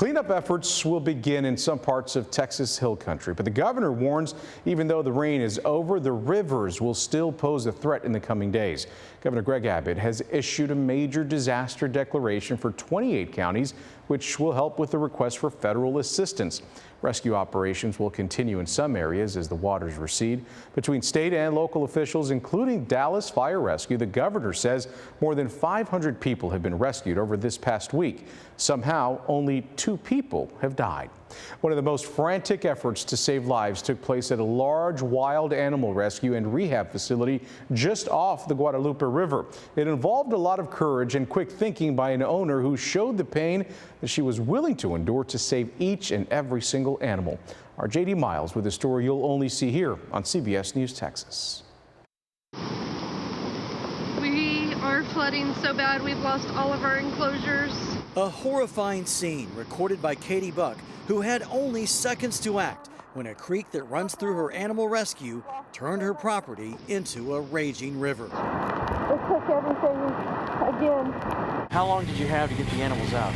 Cleanup efforts will begin in some parts of Texas Hill Country, but the governor warns even though the rain is over, the rivers will still pose a threat in the coming days. Governor Greg Abbott has issued a major disaster declaration for 28 counties, which will help with the request for federal assistance. Rescue operations will continue in some areas as the waters recede. Between state and local officials, including Dallas Fire Rescue, the governor says more than 500 people have been rescued over this past week. Somehow, only 2 people have died. One of the most frantic efforts to save lives took place at a large wild animal rescue and rehab facility just off the Guadalupe River. It involved a lot of courage and quick thinking by an owner who showed the pain that she was willing to endure to save each and every single animal. Our JD Miles with a story you'll only see here on CBS News Texas. We are flooding so bad we've lost all of our enclosures. A horrifying scene recorded by Katie Buck, who had only seconds to act when a creek that runs through her animal rescue turned her property into a raging river. It took everything again. How long did you have to get the animals out?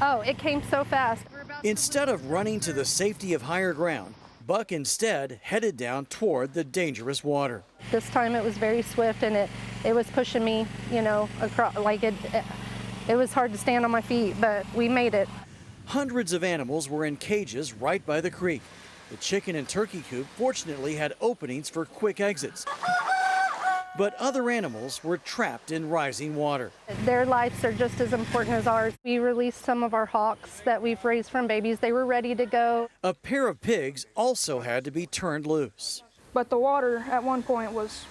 Oh, it came so fast. Instead of running to the safety of higher ground, Buck instead headed down toward the dangerous water. This time it was very swift and it was pushing me, across, like it was hard to stand on my feet, but we made it. Hundreds of animals were in cages right by the creek. The chicken and turkey coop fortunately had openings for quick exits. But other animals were trapped in rising water. Their lives are just as important as ours. We released some of our hawks that we've raised from babies. They were ready to go. A pair of pigs also had to be turned loose. But the water at one point was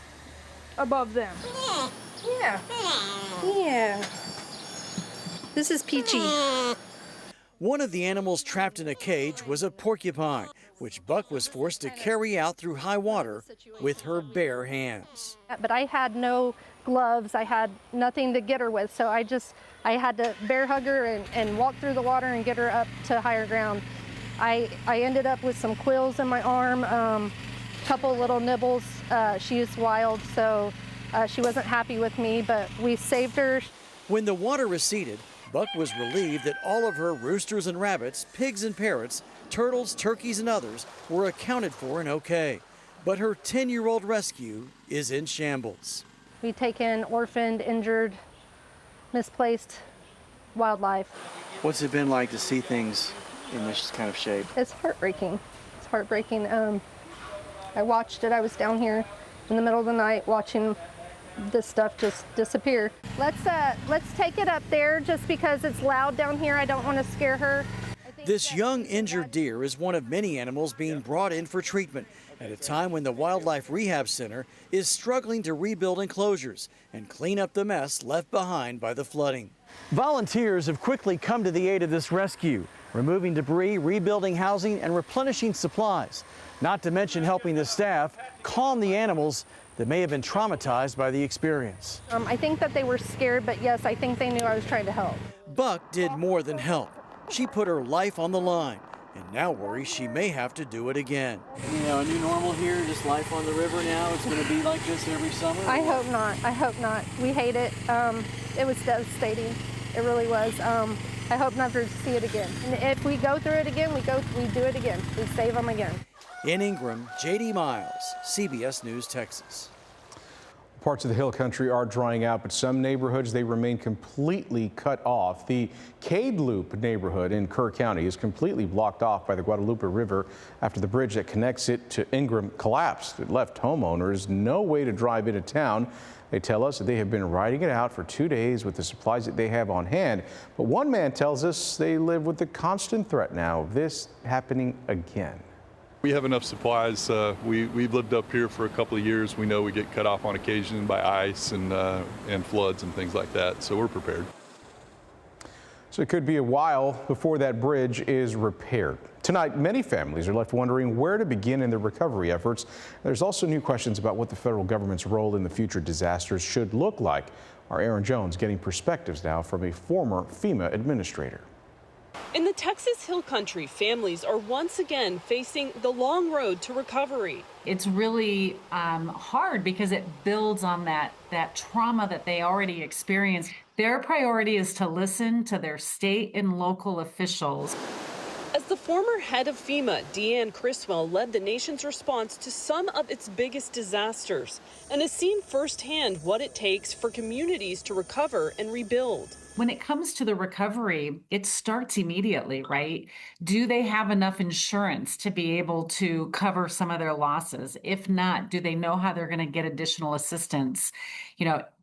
above them. Yeah. This is Peachy. One of the animals trapped in a cage was a porcupine, which Buck was forced to carry out through high water with her bare hands. But I had no gloves. I had nothing to get her with, so I had to bear hug her and walk through the water and get her up to higher ground. I ended up with some quills in my arm, couple little nibbles. She is wild, so she wasn't happy with me, but we saved her. When the water receded, Buck was relieved that all of her roosters and rabbits, pigs and parrots, turtles, turkeys, and others were accounted for and okay. But her 10-year-old rescue is in shambles. We take in orphaned, injured, misplaced wildlife. What's it been like to see things in this kind of shape? It's heartbreaking. It's heartbreaking. I watched it. I was down here in the middle of the night watching this stuff just disappear. Let's take it up there just because it's loud down here. I don't want to scare her. This young injured deer is one of many animals being brought in for treatment at a time when the Wildlife Rehab Center is struggling to rebuild enclosures and clean up the mess left behind by the flooding. Volunteers have quickly come to the aid of this rescue, removing debris, rebuilding housing, and replenishing supplies, not to mention helping the staff calm the animals that may have been traumatized by the experience. I think that they were scared, but yes, I think they knew I was trying to help. Buck did more than help. She put her life on the line and now worries she may have to do it again. A new normal here, just life on the river now. It's going to be like this every summer? I hope not. I hope not. We hate it. It was devastating. It really was. I hope never to see it again. And if we go through it again, we do it again. We save them again. In Ingram, JD Miles, CBS News, Texas. Parts of the Hill Country are drying out, but some neighborhoods, they remain completely cut off. The Cade Loop neighborhood in Kerr County is completely blocked off by the Guadalupe River after the bridge that connects it to Ingram collapsed. It left homeowners no way to drive into town. They tell us that they have been riding it out for 2 days with the supplies that they have on hand. But one man tells us they live with the constant threat now of this happening again. We have enough supplies. We've lived up here for a couple of years. We know we get cut off on occasion by ice and floods and things like that, so we're prepared. So it could be a while before that bridge is repaired. Tonight, many families are left wondering where to begin in their recovery efforts. There's also new questions about what the federal government's role in the future disasters should look like. Our Aaron Jones getting perspectives now from a former FEMA administrator. In the Texas Hill Country, families are once again facing the long road to recovery. It's really hard because it builds on that trauma that they already experienced. Their priority is to listen to their state and local officials. As the former head of FEMA, Deanne Criswell led the nation's response to some of its biggest disasters and has seen firsthand what it takes for communities to recover and rebuild. When it comes to the recovery, it starts immediately, right? Do they have enough insurance to be able to cover some of their losses? If not, do they know how they're going to get additional assistance?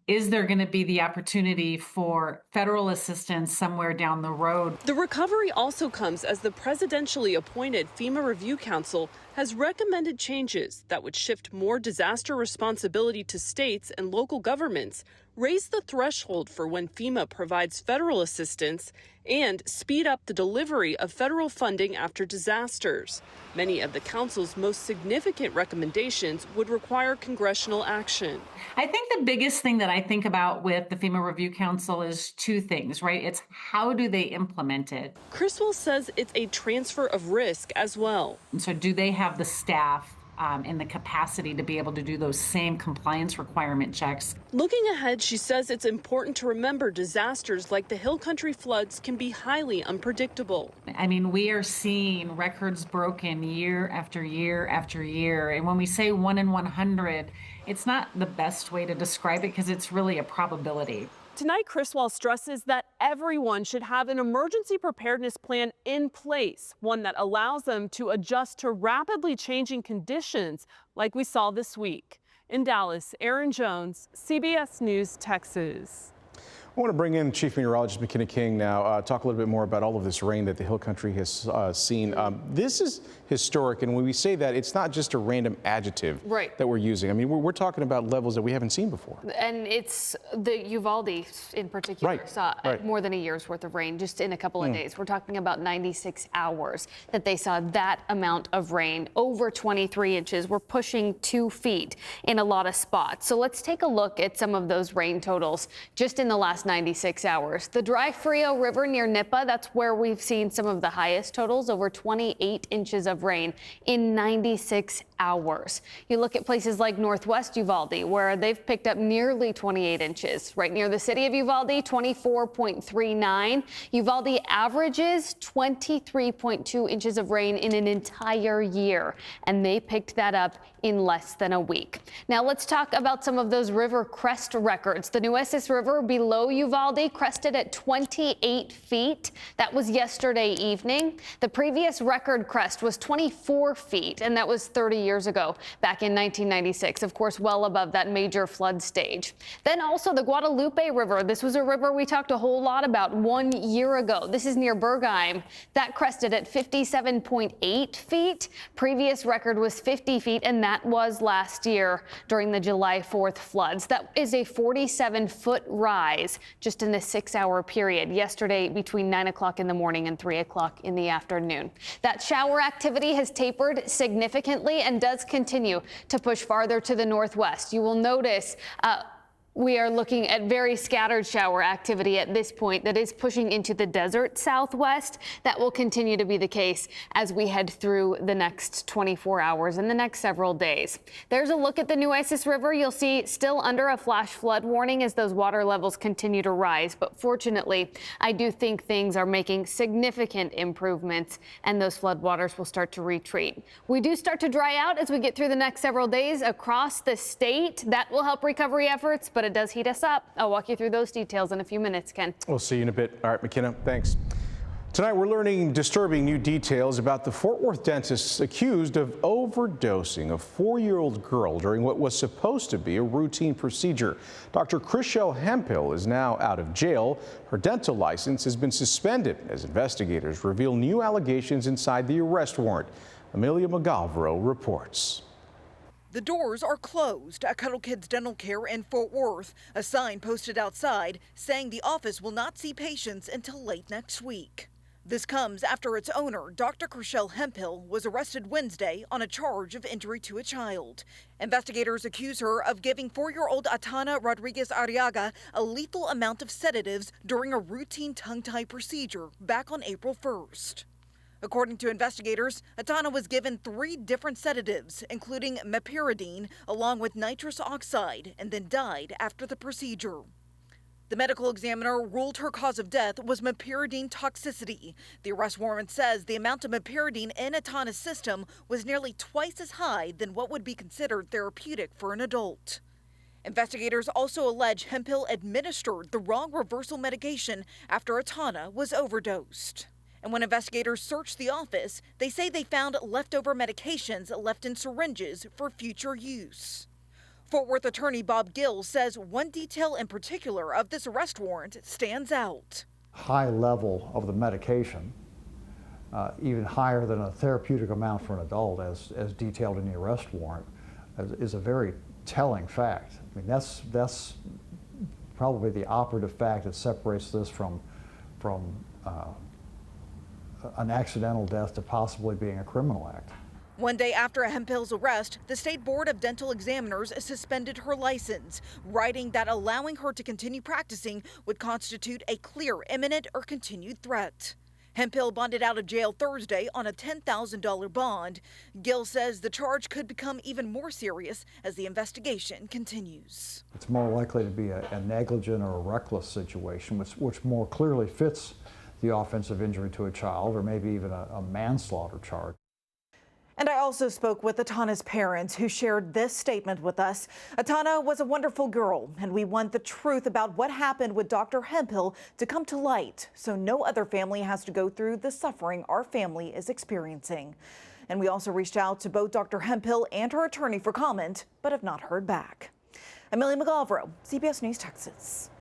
Is there going to be the opportunity for federal assistance somewhere down the road? The recovery also comes as the presidentially appointed FEMA Review Council has recommended changes that would shift more disaster responsibility to states and local governments, raise the threshold for when FEMA provides federal assistance, and speed up the delivery of federal funding after disasters. Many of the council's most significant recommendations would require congressional action. I think the biggest thing that I think about with the FEMA Review Council is two things, right? It's how do they implement it? Criswell says it's a transfer of risk as well. And so do they have the staff and the capacity to be able to do those same compliance requirement checks? Looking ahead, she says it's important to remember disasters like the Hill Country floods can be highly unpredictable. I mean, we are seeing records broken year after year after year. And when we say 1 in 100, it's not the best way to describe it because it's really a probability. Tonight, Criswell stresses that everyone should have an emergency preparedness plan in place, one that allows them to adjust to rapidly changing conditions like we saw this week. In Dallas, Aaron Jones, CBS News, Texas. I want to bring in Chief Meteorologist McKenna King now, talk a little bit more about all of this rain that the Hill Country has seen. This is historic, and when we say that, it's not just a random adjective that we're using. I mean, we're talking about levels that we haven't seen before. And it's the Uvalde in particular saw more than a year's worth of rain just in a couple of days. We're talking about 96 hours that they saw that amount of rain, over 23 inches. We're pushing 2 feet in a lot of spots. So let's take a look at some of those rain totals just in the last 96 hours. The dry Frio River near Nippa, that's where we've seen some of the highest totals, over 28 inches of rain in 96 hours. You look at places like northwest Uvalde, where they've picked up nearly 28 inches. Right near the city of Uvalde, 24.39. Uvalde averages 23.2 inches of rain in an entire year, and they picked that up in less than a week. Now let's talk about some of those river crest records. The Nueces River below Uvalde crested at 28 feet. That was yesterday evening. The previous record crest was 24 feet, and that was 30 years ago, back in 1996, of course, well above that major flood stage. Then also the Guadalupe River. This was a river we talked a whole lot about 1 year ago. This is near Bergheim. That crested at 57.8 feet. Previous record was 50 feet, and that was last year during the July 4th floods. That is a 47-foot rise just in the 6-hour period yesterday between 9 o'clock in the morning and 3 o'clock in the afternoon. That shower activity has tapered significantly and does continue to push farther to the northwest. You will notice we are looking at very scattered shower activity at this point that is pushing into the desert southwest. That will continue to be the case as we head through the next 24 hours and the next several days. There's a look at the Nueces River. You'll see still under a flash flood warning as those water levels continue to rise. But fortunately, I do think things are making significant improvements and those floodwaters will start to retreat. We do start to dry out as we get through the next several days across the state. That will help recovery efforts, but it does heat us up. I'll walk you through those details in a few minutes, Ken. We'll see you in a bit. All right, McKenna, thanks. Tonight, we're learning disturbing new details about the Fort Worth dentist accused of overdosing a 4-year-old girl during what was supposed to be a routine procedure. Dr. Chriselle Hemphill is now out of jail. Her dental license has been suspended as investigators reveal new allegations inside the arrest warrant. Amelia Magavro reports. The doors are closed at Cuddle Kids Dental Care in Fort Worth. A sign posted outside saying the office will not see patients until late next week. This comes after its owner, Dr. Chriselle Hemphill, was arrested Wednesday on a charge of injury to a child. Investigators accuse her of giving 4-year-old Atana Rodriguez Arriaga a lethal amount of sedatives during a routine tongue-tie procedure back on April 1st. According to investigators, Atana was given 3 different sedatives, including meperidine, along with nitrous oxide, and then died after the procedure. The medical examiner ruled her cause of death was meperidine toxicity. The arrest warrant says the amount of meperidine in Atana's system was nearly twice as high than what would be considered therapeutic for an adult. Investigators also allege Hemphill administered the wrong reversal medication after Atana was overdosed. And when investigators searched the office, they say they found leftover medications left in syringes for future use. Fort Worth attorney Bob Gill says one detail in particular of this arrest warrant stands out. High level of the medication, even higher than a therapeutic amount for an adult as detailed in the arrest warrant, is a very telling fact. I mean, that's probably the operative fact that separates this from an accidental death to possibly being a criminal act. One day after Hemphill's arrest, the State Board of Dental Examiners suspended her license, writing that allowing her to continue practicing would constitute a clear imminent or continued threat. Hemphill bonded out of jail Thursday on a $10,000 bond. Gill says the charge could become even more serious as the investigation continues. It's more likely to be a negligent or a reckless situation, which more clearly fits the offensive injury to a child, or maybe even a manslaughter charge. And I also spoke with Atana's parents, who shared this statement with us. Atana was a wonderful girl, and we want the truth about what happened with Dr. Hemphill to come to light, so no other family has to go through the suffering our family is experiencing. And we also reached out to both Dr. Hemphill and her attorney for comment, but have not heard back. Amelia McGalvro, CBS News, Texas.